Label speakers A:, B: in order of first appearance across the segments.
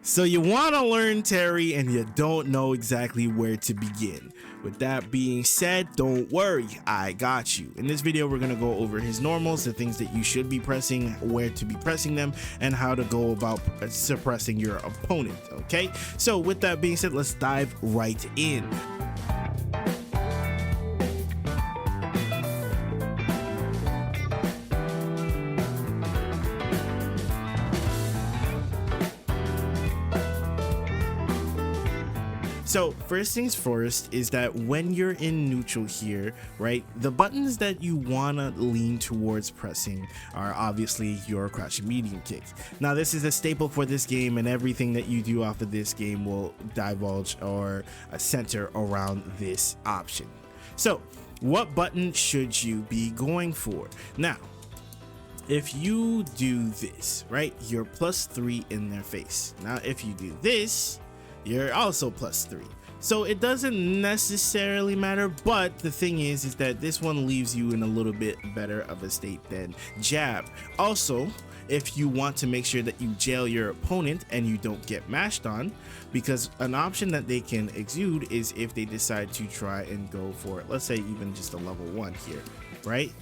A: So you want to learn Terry and you don't know exactly where to begin. With that being said, don't worry, I got you. In this video, we're going to go over his normals, the things that you should be pressing, where to be pressing them, and how to go about suppressing your opponent, okay? So with that being said, let's dive right in. So first things first is that when you're in neutral here, right, the buttons that you want to lean towards pressing are obviously your crouching medium kick. Now this is a staple for this game, and everything that you do off of this game will divulge or center around this option. So what button should you be going for? Now, if you do this, right, you're +3 in their face. Now if you do this, you're also +3. So it doesn't necessarily matter, but the thing is that this one leaves you in a little bit better of a state than jab. Also, if you want to make sure that you jail your opponent and you don't get mashed on, because an option that they can exude is if they decide to try and go for, let's say even just a level 1 here, right?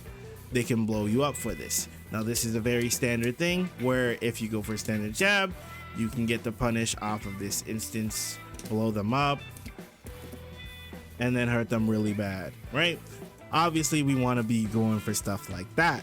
A: They can blow you up for this. Now this is a very standard thing where if you go for a standard jab, you can get the punish off of this instance, blow them up, and then hurt them really bad, right? Obviously, we want to be going for stuff like that.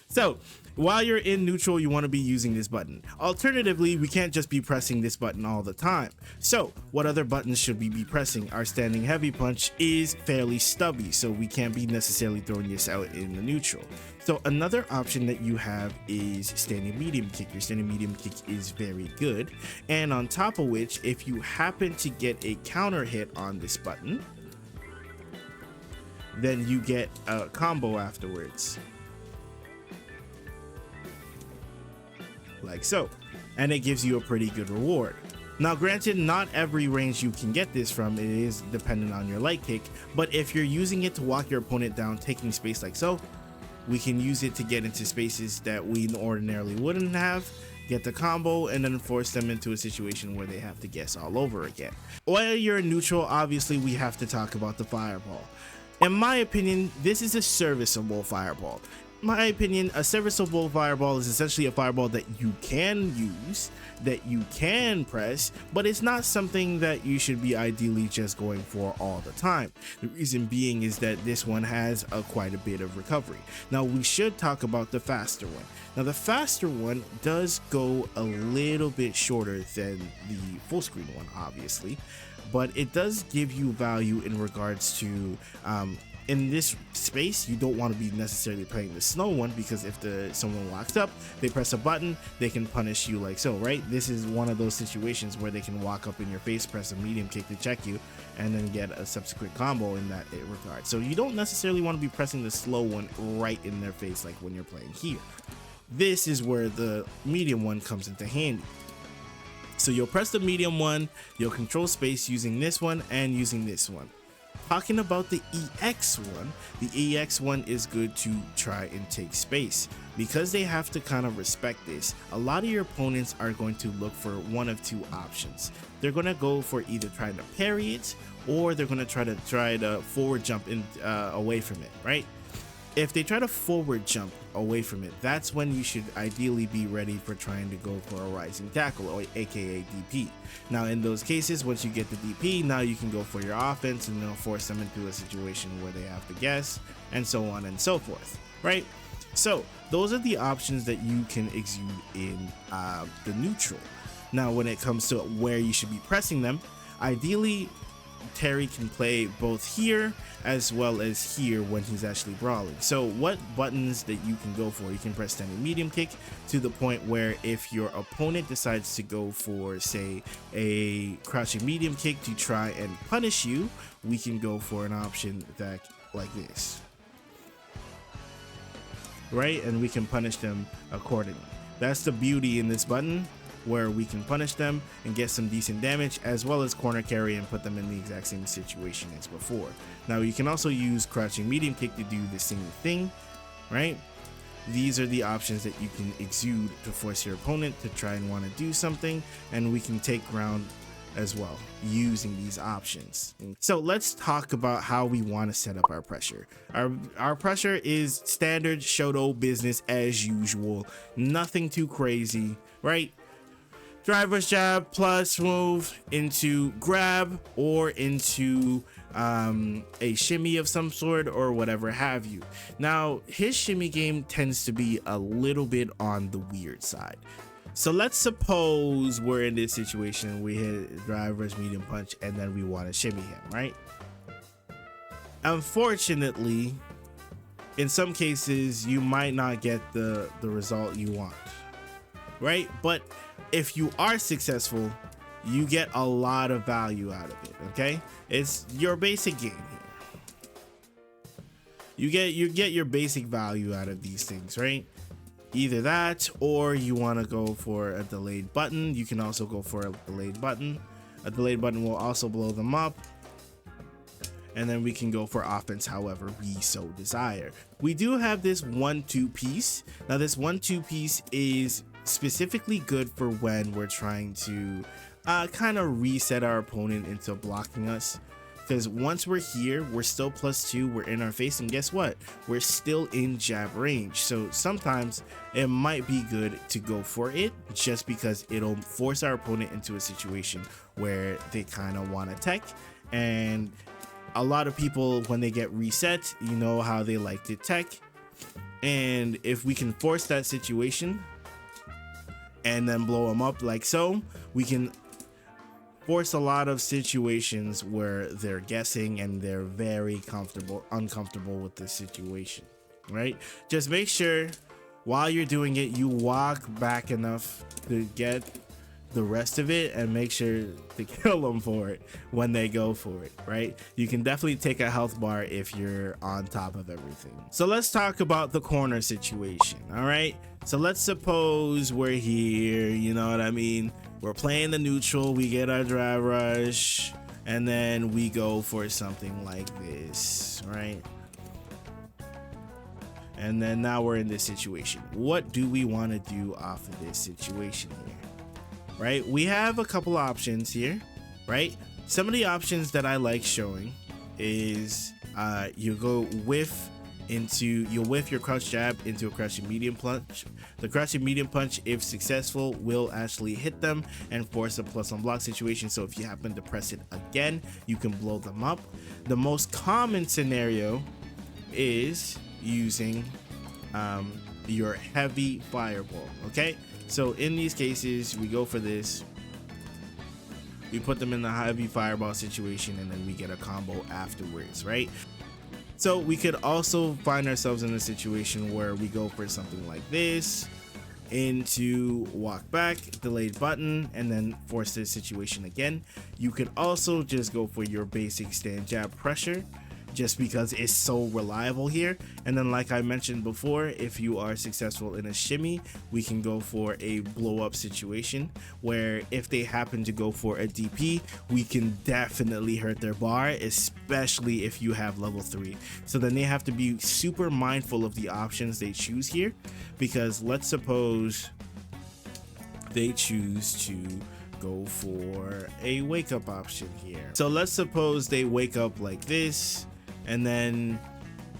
A: So while you're in neutral, you want to be using this button. Alternatively, we can't just be pressing this button all the time. So what other buttons should we be pressing? Our standing heavy punch is fairly stubby, so we can't be necessarily throwing this out in the neutral. So another option that you have is standing medium kick. Your standing medium kick is very good. And on top of which, if you happen to get a counter hit on this button, then you get a combo afterwards. Like so, and it gives you a pretty good reward. Now granted, not every range you can get this from, it is dependent on your light kick, but if you're using it to walk your opponent down, taking space like so, we can use it to get into spaces that we ordinarily wouldn't have, get the combo, and then force them into a situation where they have to guess all over again. While you're neutral, obviously we have to talk about the fireball. In my opinion, this is a serviceable fireball. My opinion, a serviceable fireball is essentially a fireball that you can use, that you can press, but it's not something that you should be ideally just going for all the time. The reason being is that this one has quite a bit of recovery. Now we should talk about the faster one. Now the faster one does go a little bit shorter than the full screen one, obviously, but it does give you value in regards to in this space. You don't want to be necessarily playing the snow one, because if someone walks up, they press a button, they can punish you like so, right? This is one of those situations where they can walk up in your face, press a medium kick to check you, and then get a subsequent combo in that regard. So you don't necessarily want to be pressing the slow one right in their face like when you're playing here. This is where the medium one comes into handy. So you'll press the medium one, you'll control space using this one and using this one. Talking about the EX one, the EX one is good to try and take space. Because they have to kind of respect this, a lot of your opponents are going to look for one of two options. They're going to go for either trying to parry it, or they're going to try to forward jump in away from it, right? If they try to forward jump away from it, that's when you should ideally be ready for trying to go for a rising tackle, or aka DP. Now in those cases, once you get the DP, now you can go for your offense and they'll force them into a situation where they have to guess, and so on and so forth, right? So those are the options that you can exude in the neutral. Now when it comes to where you should be pressing them, ideally Terry can play both here as well as here when he's actually brawling. So what buttons that you can go for? You can press standing medium kick to the point where if your opponent decides to go for, say, a crouching medium kick to try and punish you, we can go for an option that like this, right? And we can punish them accordingly. That's the beauty in this button, where we can punish them and get some decent damage, as well as corner carry and put them in the exact same situation as before. Now you can also use crouching medium kick to do the same thing, right? these are the options that you can exude to force your opponent to try and want to do something, and we can take ground as well using these options. So let's talk about how we want to set up our pressure. Our pressure is standard Shoto business as usual, nothing too crazy, right? Driver's jab plus move into grab or into a shimmy of some sort or whatever have you. Now his shimmy game tends to be a little bit on the weird side. So let's suppose we're in this situation, we hit driver's medium punch and then we want to shimmy him, right? Unfortunately, in some cases you might not get the result you want, right? But if you are successful, you get a lot of value out of it. Okay, it's your basic game here. You get your basic value out of these things, right? Either that, or you want to go for a delayed button. You can also go for a delayed button. A delayed button will also blow them up, and then we can go for offense however we so desire. We do have this 1-2 piece. Now this 1-2 piece is specifically good for when we're trying to kind of reset our opponent into blocking us, because once we're here, we're still +2, we're in our face, and guess what, we're still in jab range. So sometimes it might be good to go for it just because it'll force our opponent into a situation where they kind of want to tech. And a lot of people, when they get reset, you know how they like to tech, and if we can force that situation and then blow them up like so, we can force a lot of situations where they're guessing and they're very uncomfortable with the situation, right? Just make sure while you're doing it, you walk back enough to get the rest of it and make sure to kill them for it when they go for it, right? You can definitely take a health bar if you're on top of everything. So let's talk about the corner situation. All right, so let's suppose we're here, you know what I mean, we're playing the neutral, we get our drive rush, and then we go for something like this, right? And then now we're in this situation. What do we want to do off of this situation here? Right, we have a couple options here, right? Some of the options that I like showing is you go whiff your crouch jab into a crouching medium punch. The crouching medium punch, if successful, will actually hit them and force a plus on block situation. So if you happen to press it again, you can blow them up. The most common scenario is using your heavy fireball. Okay, so in these cases, we go for this, we put them in the heavy fireball situation, and then we get a combo afterwards, right? So we could also find ourselves in a situation where we go for something like this, into walk back, delayed button, and then force this situation again. You could also just go for your basic stand jab pressure, just because it's so reliable here. And then, like I mentioned before, if you are successful in a shimmy, we can go for a blow up situation where if they happen to go for a DP, we can definitely hurt their bar, especially if you have level 3. So then they have to be super mindful of the options they choose here, because let's suppose they choose to go for a wake up option here. So let's suppose they wake up like this, and then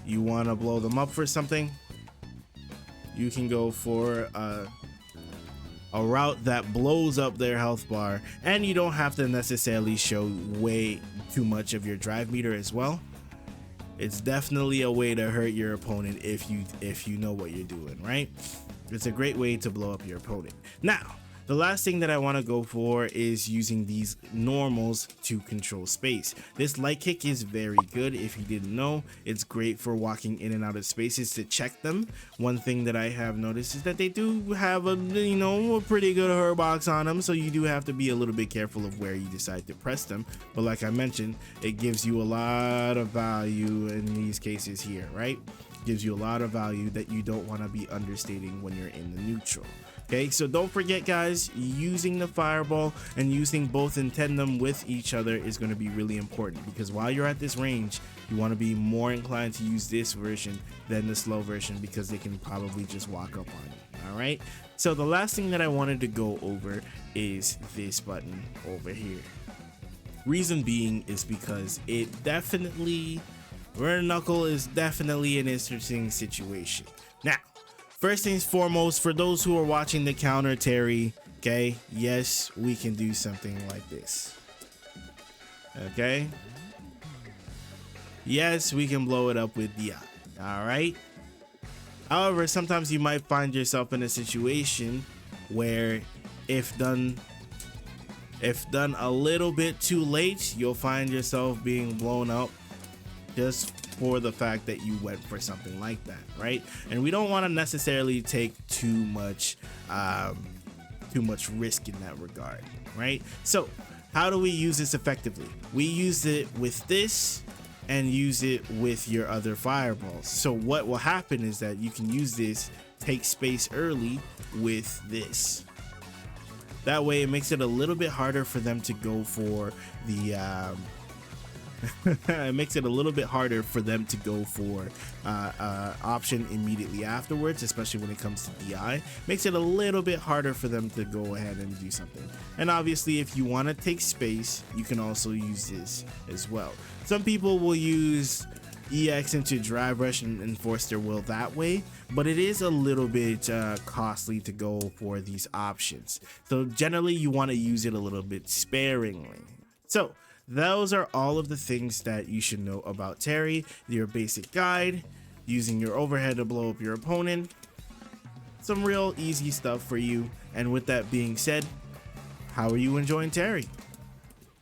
A: you want to blow them up for something. You can go for a route that blows up their health bar, and you don't have to necessarily show way too much of your drive meter as well. It's definitely a way to hurt your opponent if you know what you're doing, right? It's a great way to blow up your opponent. Now, the last thing that I want to go for is using these normals to control space. This light kick is very good. If you didn't know, it's great for walking in and out of spaces to check them. One thing that I have noticed is that they do have a pretty good hurt box on them, so you do have to be a little bit careful of where you decide to press them. But like I mentioned, it gives you a lot of value in these cases here, right? Gives you a lot of value that you don't want to be understating when you're in the neutral. Okay, so don't forget guys, using the fireball and using both in tandem with each other is going to be really important, because while you're at this range, you want to be more inclined to use this version than the slow version, because they can probably just walk up on you. All right, so the last thing that I wanted to go over is this button over here. Reason being is because it definitely, Rear Knuckle is definitely an interesting situation. Now, first things foremost, for those who are watching the counter Terry, okay, yes, we can do something like this. Okay, yes, we can blow it up with the eye. All right. However, sometimes you might find yourself in a situation where if done a little bit too late, you'll find yourself being blown up just for the fact that you went for something like that, right? And we don't want to necessarily take too much risk in that regard, right? So how do we use this effectively? We use it with this and use it with your other fireballs. So what will happen is that you can use this, take space early with this. That way it makes it a little bit harder for them to go for the it makes it a little bit harder for them to go for option immediately afterwards, especially when it comes to DI. Makes it a little bit harder for them to go ahead and do something. And obviously, if you want to take space, you can also use this as well. Some people will use EX into Drive Rush and enforce their will that way, but it is a little bit costly to go for these options. So generally, you want to use it a little bit sparingly. So those are all of the things that you should know about Terry, your basic guide, using your overhead to blow up your opponent. Some real easy stuff for you. And with that being said, how are you enjoying Terry?